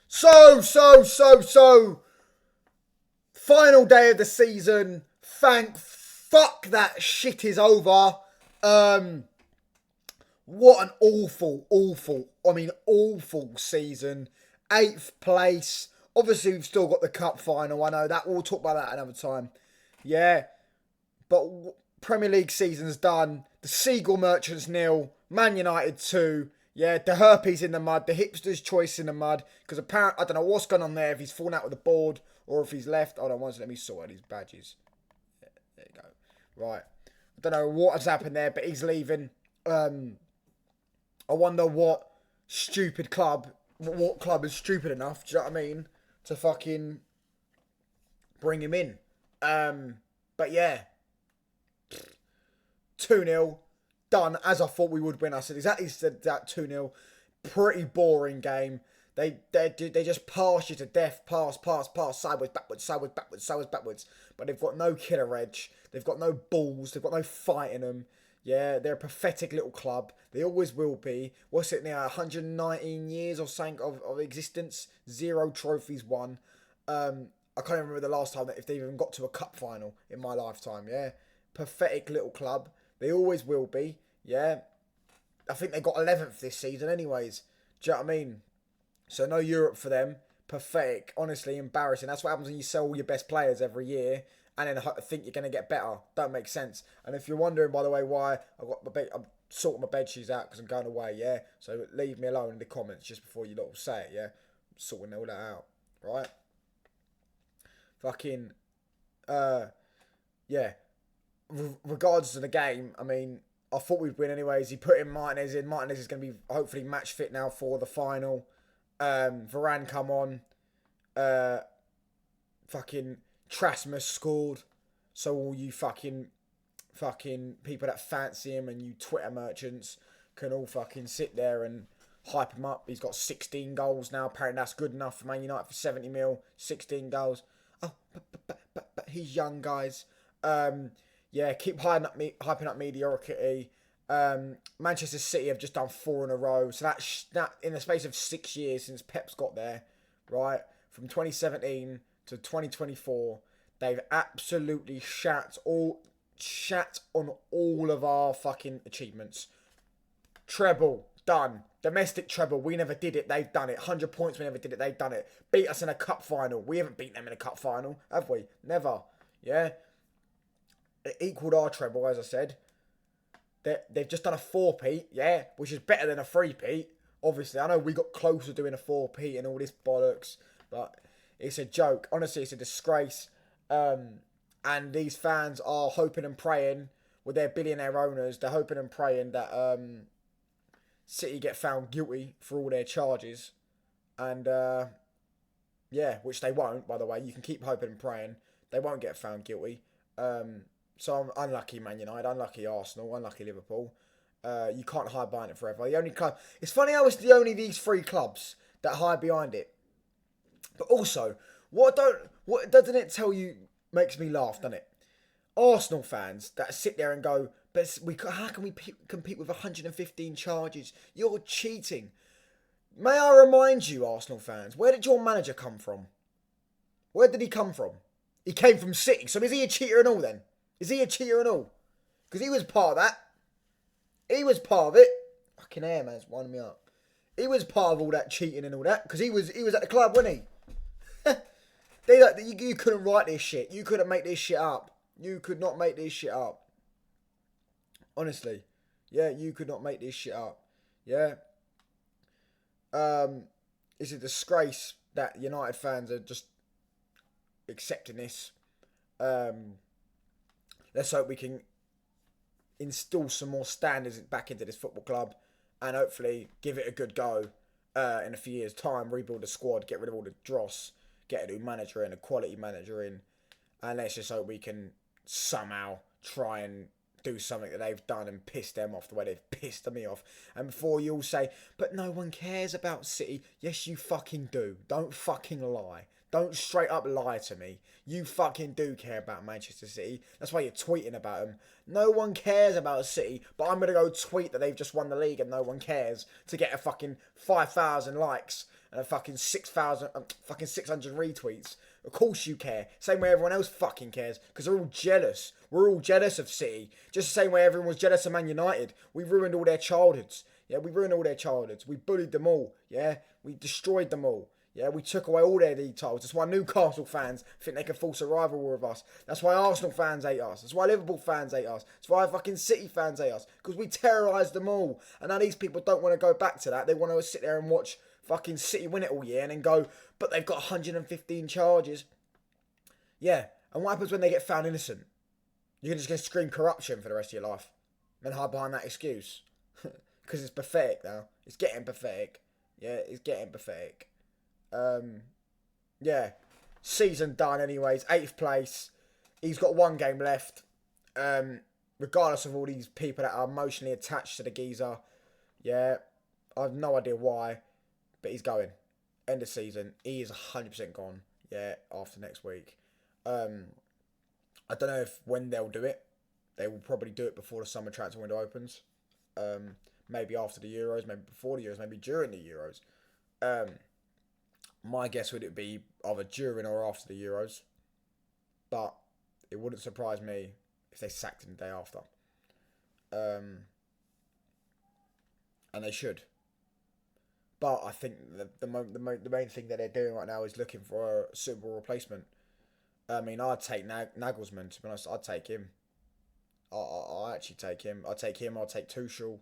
So. Final day of the season. Thank fuck that shit is over. What an awful season. 8th place. Obviously, we've still got the cup final. I know that. We'll talk about that another time. Yeah. But Premier League season's done. The Seagull Merchants 0. Man United 2. Yeah, the herpes in the mud. The hipster's choice in the mud. Because apparently, I don't know what's going on there. If he's fallen out with the board. Or if he's left. Hold on, let me sort out his badges. Yeah, there you go. Right. I don't know what has happened there. But he's leaving. I wonder what club is stupid enough, do you know what I mean, to fucking bring him in. But yeah, 2-0, done as I thought we would win. I said exactly that 2-0. Pretty boring game. They just pass you to death, pass, sideways, backwards. But they've got no killer edge. They've got no balls. They've got no fight in them. Yeah, they're a pathetic little club. They always will be. What's it now? 119 years or something of existence. 0 trophies won. I can't even remember the last time that if they even got to a cup final in my lifetime. Yeah, pathetic little club. They always will be. Yeah, I think they got 11th this season, anyways. Do you know what I mean? So no Europe for them. Pathetic. Honestly, embarrassing. That's what happens when you sell all your best players every year. And then think you're going to get better. Don't make sense. And if you're wondering, by the way, why I'm sorting my bed sheets out because I'm going away, yeah? So leave me alone in the comments just before you lot will say it, yeah? I'm sorting all that out, right? Fucking, yeah. Regards to the game, I mean, I thought we'd win anyways. He put in Martinez in. Martinez is going to be hopefully match fit now for the final. Varane come on. Fucking Trasmus scored. So all you fucking people that fancy him and you Twitter merchants can all fucking sit there and hype him up. He's got 16 goals now. Apparently that's good enough for Man United for 70 mil. 16 goals. Oh, but he's young, guys. Yeah, keep hyping up mediocrity. Manchester City have just done 4 in a row. So that in the space of 6 years since Pep's got there, right? From 2017 to 2024, they've absolutely shat on all of our fucking achievements. Treble, done. Domestic treble, we never did it, they've done it. 100 points, we never did it, they've done it. Beat us in a cup final, we haven't beaten them in a cup final, have we? Never. Yeah? It equalled our treble, as I said. They've just done a 4-peat, yeah? Which is better than a 3-peat. Obviously, I know we got close to doing a 4-peat and all this bollocks, but it's a joke. Honestly, it's a disgrace. And these fans are hoping and praying, with their billionaire owners, they're hoping and praying that City get found guilty for all their charges. And, yeah, which they won't, by the way. You can keep hoping and praying. They won't get found guilty. So I'm unlucky Man United, unlucky Arsenal, unlucky Liverpool. You can't hide behind it forever. The only club... It's funny how it's the only these 3 clubs that hide behind it. But also, what doesn't it tell you makes me laugh, doesn't it? Arsenal fans that sit there and go, but how can we compete with 115 charges? You're cheating. May I remind you, Arsenal fans, where did your manager come from? Where did he come from? He came from City. So is he a cheater and all then? Is he a cheater and all? Because he was part of that. He was part of it. Fucking hair, man, it's winding me up. He was part of all that cheating and all that. Because he was at the club, wasn't he? You couldn't write this shit. You couldn't make this shit up. You could not make this shit up. Honestly. Yeah, you could not make this shit up. Yeah. It's a disgrace that United fans are just accepting this. Let's hope we can install some more standards back into this football club and hopefully give it a good go in a few years' time. Rebuild the squad, get rid of all the dross, get a new manager in, a quality manager in, and let's just hope we can somehow try and do something that they've done and piss them off the way they've pissed me off. And before you all say, but no one cares about City. Yes, you fucking do. Don't fucking lie. Don't straight up lie to me. You fucking do care about Manchester City. That's why you're tweeting about them. No one cares about City, but I'm going to go tweet that they've just won the league and no one cares to get a fucking 5,000 likes and a fucking 6,000, fucking 600 retweets. Of course you care. Same way everyone else fucking cares, because they're all jealous. We're all jealous of City. Just the same way everyone was jealous of Man United. We ruined all their childhoods. Yeah, we ruined all their childhoods. We bullied them all. Yeah, we destroyed them all. Yeah, we took away all their league titles. That's why Newcastle fans think they can force a rival war with us. That's why Arsenal fans hate us. That's why Liverpool fans hate us. That's why fucking City fans hate us. Because we terrorised them all. And now these people don't want to go back to that. They want to sit there and watch fucking City win it all year and then go, but they've got 115 charges. Yeah, and what happens when they get found innocent? You're just going to scream corruption for the rest of your life and hide behind that excuse. Because it's pathetic now. It's getting pathetic. Yeah, it's getting pathetic. Yeah, season done anyways, 8th place. He's got 1 game left. Regardless of all these people that are emotionally attached to the geezer. Yeah, I have no idea why, but he's going. End of season. He is 100% gone. Yeah, after next week. I don't know when they'll do it. They will probably do it before the summer transfer window opens. Maybe after the Euros, maybe before the Euros, maybe during the Euros. My guess would it be either during or after the Euros. But it wouldn't surprise me if they sacked him the day after. And they should. But I think the main thing that they're doing right now is looking for a suitable replacement. I mean, I'd take Nagelsmann, to be honest. I'd take him. I'll actually take him. I'd take him. I'll take Tuchel.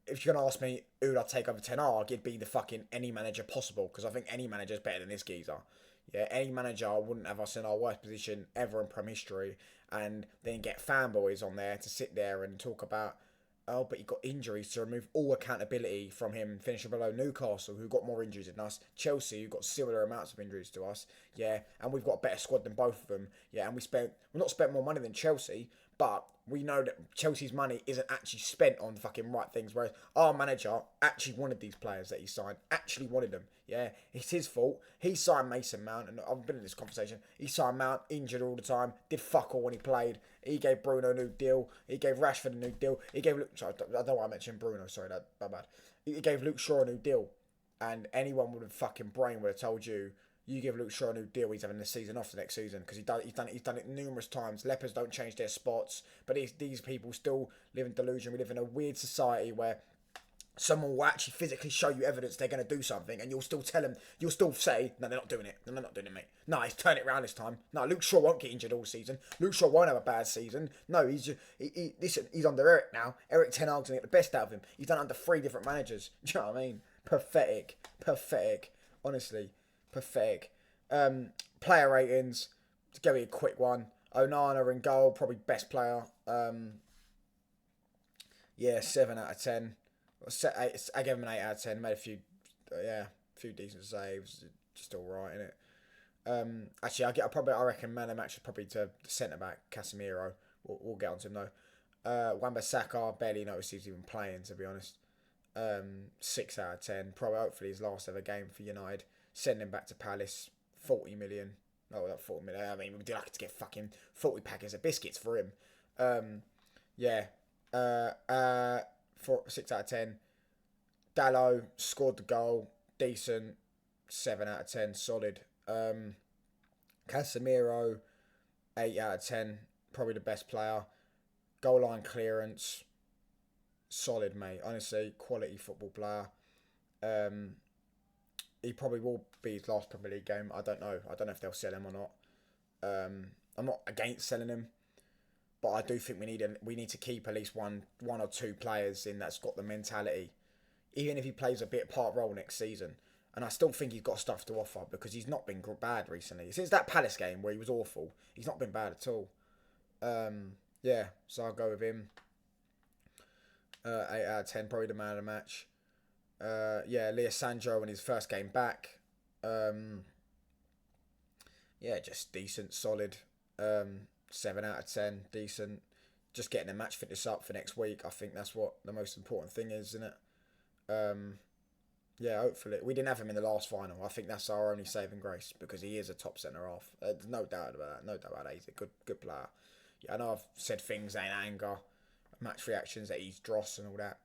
If you're going to ask me who I'd take over Ten Hag, it'd be the fucking any manager possible, because I think any manager is better than this geezer. Yeah, any manager wouldn't have us in our worst position ever in Premier history, and then get fanboys on there to sit there and talk about, oh, but he got injuries, to remove all accountability from him finishing below Newcastle, who got more injuries than us, Chelsea, who got similar amounts of injuries to us, yeah, and we've got a better squad than both of them, yeah, and we've not spent more money than Chelsea, but we know that Chelsea's money isn't actually spent on fucking right things, whereas our manager actually wanted these players that he signed, actually wanted them, yeah, it's his fault. He signed Mason Mount, and I've been in this conversation, he signed Mount, injured all the time, did fuck all when he played, he gave Bruno a new deal, he gave Rashford a new deal, he gave Luke, sorry, I don't know why I mentioned Bruno, sorry, that's bad, he gave Luke Shaw a new deal, and anyone with a fucking brain would have told you, you give Luke Shaw a new deal, he's having the season off the next season, because he's done it numerous times. Lepers don't change their spots, but these people still live in delusion. We live in a weird society where someone will actually physically show you evidence they're going to do something, and you'll still tell them, you'll still say, no, they're not doing it. No, they're not doing it, mate. No, he's turned it around this time. No, Luke Shaw won't get injured all season. Luke Shaw won't have a bad season. No, he's under Eric now. Eric Ten Hag's going to get the best out of him. He's done it under 3 different managers. Do you know what I mean? Pathetic. Honestly, pathetic. Player ratings, to give you a quick one. Onana in goal, probably best player. 7 out of 10. I gave him an 8 out of 10. Made a few decent saves. Just all right, innit? Actually, I reckon man of the match is probably to the centre back Casemiro. We'll get onto him though. Wan-Bissaka, barely noticed he was even playing, to be honest. 6 out of 10. Probably, hopefully, his last ever game for United. Send him back to Palace. 40 million. No, not 40 million. I mean, we'd like to get fucking 40 packets of biscuits for him. 6 out of 10. Dallo scored the goal. Decent. 7 out of 10. Solid. Casemiro, 8 out of 10. Probably the best player. Goal line clearance. Solid, mate. Honestly, quality football player. He probably will be his last Premier League game. I don't know. I don't know if they'll sell him or not. I'm not against selling him, but I do think we need to keep at least one or two players in that's got the mentality, even if he plays a part role next season. And I still think he's got stuff to offer, because he's not been bad recently. Since that Palace game where he was awful, he's not been bad at all. So I'll go with him. 8 out of 10, probably the man of the match. Leandro in his first game back. Just decent, solid. 7 out of 10, decent. Just getting the match fitness up for next week. I think that's what the most important thing is, isn't it? Hopefully. We didn't have him in the last final. I think that's our only saving grace, because he is a top centre half. There's no doubt about that. He's a good player. Yeah, I know I've said things in anger, match reactions that he's dross and all that.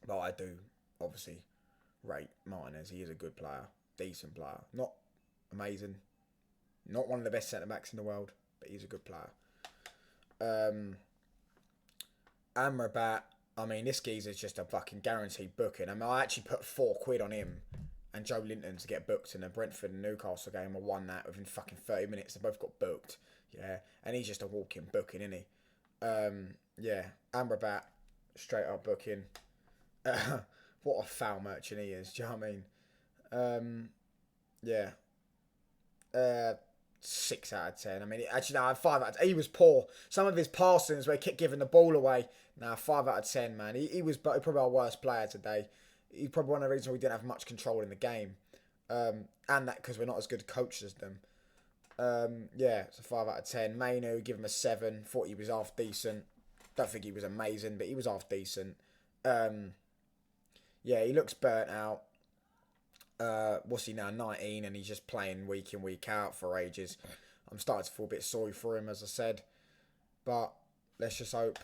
But I do obviously rate Martinez. He is a good player, decent player, not amazing, not one of the best centre backs in the world, but he's a good player. Amrabat, I mean, this geezer's just a fucking guaranteed booking. I mean, I actually put £4 on him and Joe Linton to get booked in the Brentford and Newcastle game. I won that within fucking 30 minutes. They both got booked. Yeah, and he's just a walking booking, isn't he? Yeah, Amrabat, straight up booking. What a foul merchant he is. Do you know what I mean? Yeah. 6 out of 10. I mean, actually, no, 5 out of 10. He was poor. Some of his passings where he kept giving the ball away. Nah, 5 out of 10, man. He was probably our worst player today. He's probably one of the reasons we didn't have much control in the game. And that because we're not as good coaches as them. Yeah, it's a 5 out of 10. Mainu, give him a 7. Thought he was half decent. Don't think he was amazing, but he was half decent. Yeah, he looks burnt out. What's he now, 19, and he's just playing week in, week out for ages. I'm starting to feel a bit sorry for him, as I said. But let's just hope.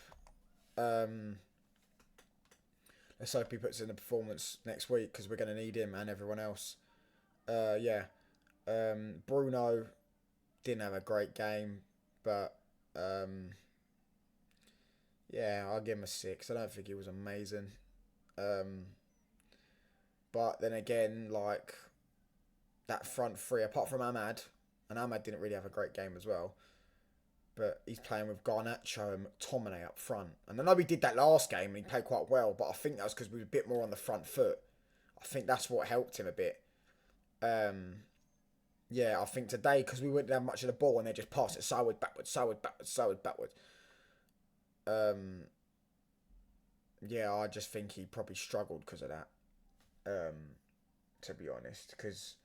Let's hope he puts in a performance next week, because we're going to need him and everyone else. Yeah. Bruno didn't have a great game, but yeah, I'll give him a 6. I don't think he was amazing. But then again, like, that front three, apart from Ahmad, and Ahmad didn't really have a great game as well, but he's playing with Garnacho and McTominay up front. And I know we did that last game and he played quite well, but I think that was because we were a bit more on the front foot. I think that's what helped him a bit. Yeah, I think today, because we wouldn't have much of the ball and they just passed it sideways, backwards. Yeah, I just think he probably struggled because of that. To be honest, because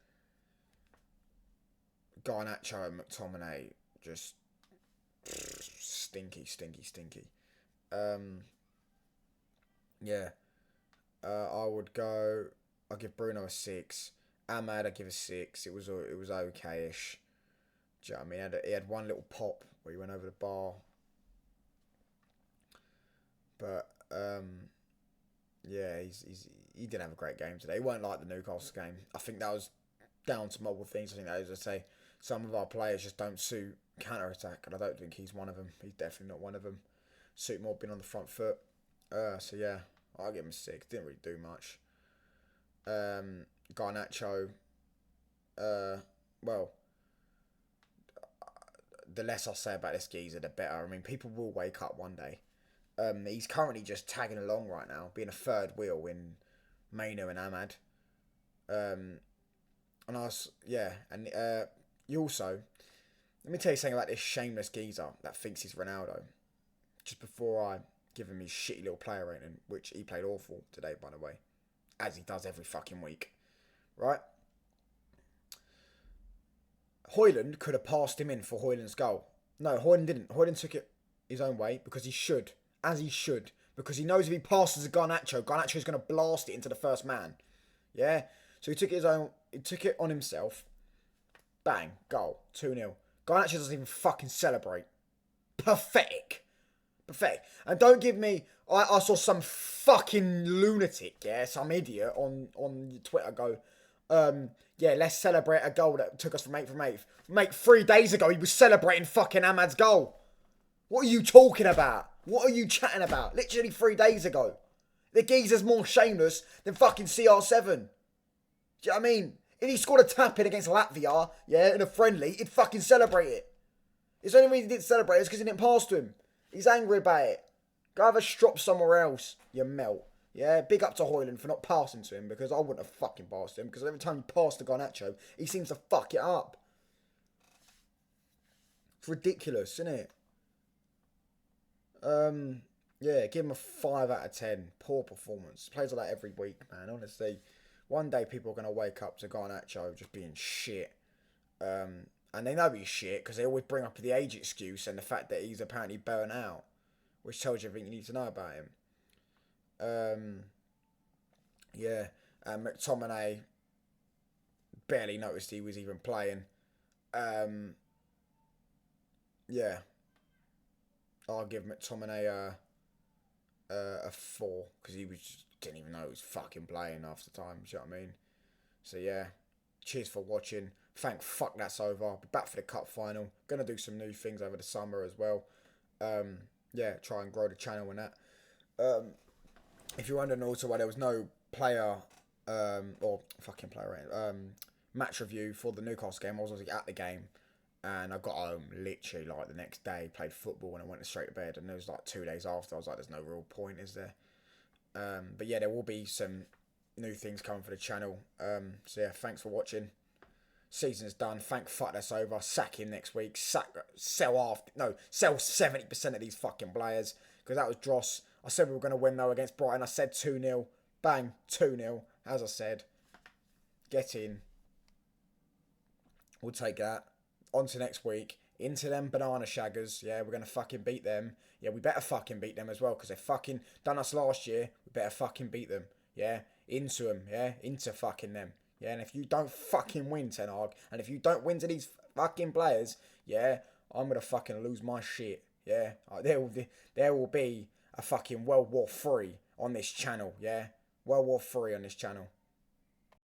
Garnacho and McTominay just stinky. Yeah, I'll give Bruno a 6. Ahmad, I give a 6. It was okay-ish. Do you know what I mean? He had one little pop where he went over the bar, but yeah, he didn't have a great game today. He weren't like the Newcastle game. I think that was down to multiple things. I think that is, I say, some of our players just don't suit counter-attack, and I don't think he's one of them. He's definitely not one of them. Suit more being on the front foot. So yeah, I'll give him a 6. Didn't really do much. Garnacho, well, the less I say about this geezer, the better. I mean, people will wake up one day. He's currently just tagging along right now, being a third wheel in Mainu and Ahmad. You also, let me tell you something about this shameless geezer that thinks he's Ronaldo. Just before I give him his shitty little player rating, which he played awful today, by the way, as he does every fucking week, right? Højlund could have passed him in for Højlund's goal. No, Højlund didn't. Højlund took it his own way because he should. As he should. Because he knows if he passes to Garnacho is going to blast it into the first man. Yeah? So he took it on himself. Bang. Goal. 2-0. Garnacho doesn't even fucking celebrate. Pathetic. And don't give me... I saw some fucking lunatic, yeah? Some idiot on Twitter go... yeah, let's celebrate a goal that took us from 8th from 8th. Mate, 3 days ago, he was celebrating fucking Ahmad's goal. What are you talking about? What are you chatting about? Literally 3 days ago. The geezer's more shameless than fucking CR7. Do you know what I mean? If he scored a tap-in against Latvia, yeah, in a friendly, he'd fucking celebrate it. It's the only reason he didn't celebrate is because he didn't pass to him. He's angry about it. Go have a strop somewhere else, you melt. Yeah, big up to Højlund for not passing to him, because I wouldn't have fucking passed him, because every time you pass to Garnacho, he seems to fuck it up. It's ridiculous, isn't it? Yeah, give him a 5 out of 10. Poor performance. Plays like that every week, man, honestly. One day people are going to wake up to Garnacho just being shit. And they know he's shit, because they always bring up the age excuse and the fact that he's apparently burnt out, which tells you everything you need to know about him. Yeah, McTominay, barely noticed he was even playing. Yeah, I'll give McTominay a 4 because he was just, didn't even know he was fucking playing half the time. Do you know what I mean? So yeah, cheers for watching. Thank fuck that's over. I'll be back for the cup final. Gonna do some new things over the summer as well. Yeah, try and grow the channel and that. If you're wondering also why there was no player or fucking player match review for the Newcastle game, I was obviously at the game and I got home literally like the next day, played football and I went straight to bed, and it was like 2 days after. I was like, there's no real point, is there? But yeah, there will be some new things coming for the channel. So yeah, thanks for watching. Season's done. Thank fuck that's over. Sack him next week. Sell 70% of these fucking players, because that was dross. I said we were going to win though against Brighton. I said 2-0. Bang, 2-0. As I said, get in. We'll take that. On to next week. Into them banana shaggers. Yeah, we're going to fucking beat them. Yeah, we better fucking beat them as well, because they fucking done us last year. We better fucking beat them. Yeah, into them. Yeah, into fucking them. Yeah, and if you don't fucking win, Ten Hag, and if you don't win to these fucking players, yeah, I'm going to fucking lose my shit. Yeah, there will be a fucking World War III on this channel. Yeah, World War III on this channel.